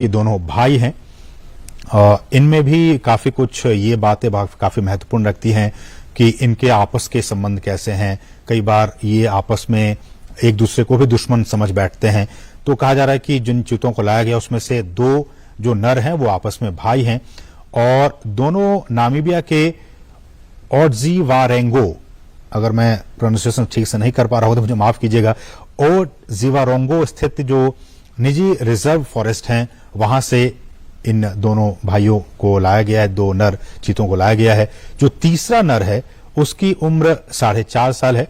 ये दोनों भाई हैं। इनमें भी काफी कुछ ये बातें काफी महत्वपूर्ण रखती हैं कि इनके आपस के संबंध कैसे हैं। कई बार ये आपस में एक दूसरे को भी दुश्मन समझ बैठते हैं। तो कहा जा रहा है कि जिन चीतों को लाया गया उसमें से दो जो नर हैं वो आपस में भाई हैं और दोनों नामीबिया के ओडजीवारेंगो, अगर मैं प्रोनाउंसिएशन ठीक से नहीं कर पा रहा हूं तो मुझे माफ कीजिएगा, ओडजीवारेंगो स्थित जो निजी रिजर्व फॉरेस्ट हैं वहां से इन दोनों भाइयों को लाया गया है। दो नर चीतों को लाया गया है। जो तीसरा नर है उसकी उम्र 4.5 साल है।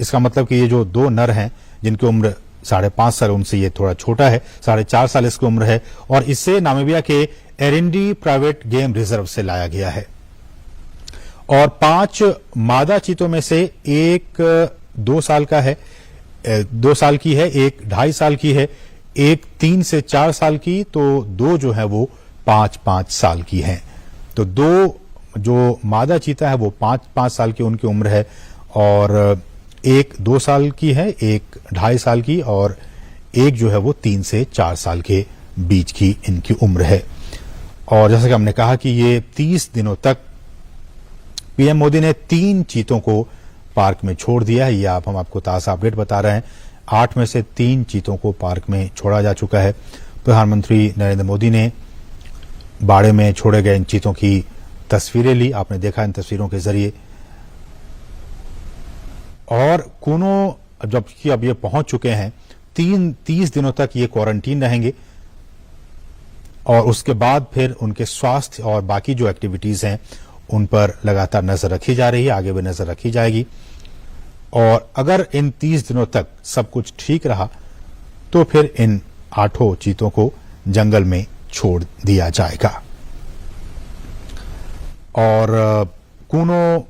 इसका मतलब कि ये जो दो नर हैं जिनकी उम्र 5.5 साल, उनसे ये थोड़ा छोटा है, 4.5 साल इसकी उम्र है और इसे नामीबिया के एरिंडी प्राइवेट गेम रिजर्व से लाया गया है। और 5 मादा चीतों में से एक 2 साल का है, 2 साल की है, एक 2.5 साल की है, एक 3 से 4 साल की, तो दो जो है वो 5-5 साल की हैं। तो दो जो मादा चीता है वो 5-5 साल की उनकी उम्र है और एक 2 साल की है, एक 2.5 साल की और एक जो है वो 3 से 4 साल के बीच की इनकी उम्र है। और जैसा कि हमने कहा कि ये 30 दिनों तक पीएम मोदी ने 3 चीतों को पार्क में छोड़ दिया है। ये हम आपको ताज़ा अपडेट बता रहे हैं। 8 में से 3 चीतों को पार्क में छोड़ा जा चुका है। प्रधानमंत्री नरेंद्र मोदी ने बाड़े में छोड़े गए इन चीतों की तस्वीरें ली, आपने देखा इन तस्वीरों के जरिए। और कूनो जबकि अब ये पहुंच चुके हैं, 30 दिनों तक ये क्वारंटीन रहेंगे और उसके बाद फिर उनके स्वास्थ्य और बाकी जो एक्टिविटीज हैं उन पर लगातार नजर रखी जा रही है, आगे भी नजर रखी जाएगी। और अगर इन 30 दिनों तक सब कुछ ठीक रहा तो फिर इन 8 चीतों को जंगल में छोड़ दिया जाएगा। और कूनो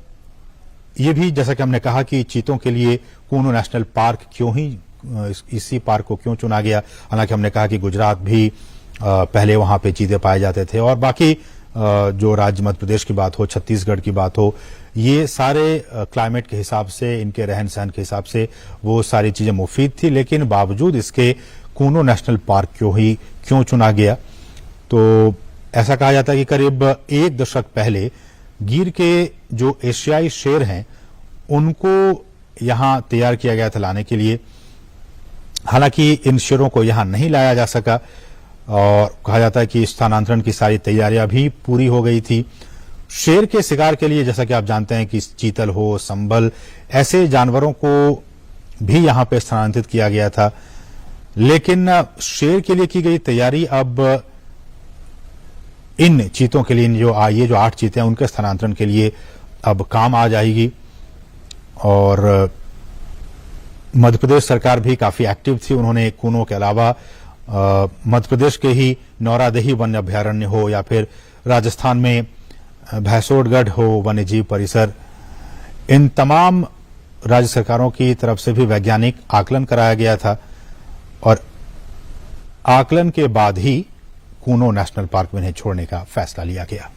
ये भी जैसा कि हमने कहा कि चीतों के लिए कूनो नेशनल पार्क क्यों ही इसी पार्क को क्यों चुना गया। हालांकि हमने कहा कि गुजरात भी पहले वहां पे चीते पाए जाते थे और बाकी जो राज्य मध्य प्रदेश की बात हो, छत्तीसगढ़ की बात हो, ये सारे क्लाइमेट के हिसाब से, इनके रहन सहन के हिसाब से वो सारी चीजें मुफीद थी। लेकिन बावजूद इसके कूनो नेशनल पार्क क्यों चुना गया, तो ऐसा कहा जाता है कि करीब 1 दशक पहले गिर के जो एशियाई शेर हैं उनको यहां तैयार किया गया था लाने के लिए। हालांकि इन शेरों को यहां नहीं लाया जा सका और कहा जाता है कि स्थानांतरण की सारी तैयारियां भी पूरी हो गई थी। शेर के शिकार के लिए जैसा कि आप जानते हैं कि चीतल हो, संभल, ऐसे जानवरों को भी यहां पे स्थानांतरित किया गया था। लेकिन शेर के लिए की गई तैयारी अब इन चीतों के लिए, ये जो 8 चीते हैं उनके स्थानांतरण के लिए अब काम आ जाएगी। और मध्य प्रदेश सरकार भी काफी एक्टिव थी। उन्होंने कूनो के अलावा मध्य प्रदेश के ही नौरादेही वन्य अभ्यारण्य हो या फिर राजस्थान में भैंसोड़गढ़ हो वन्य जीव परिसर, इन तमाम राज्य सरकारों की तरफ से भी वैज्ञानिक आकलन कराया गया था और आकलन के बाद ही कूनो नेशनल पार्क में इन्हें छोड़ने का फैसला लिया गया।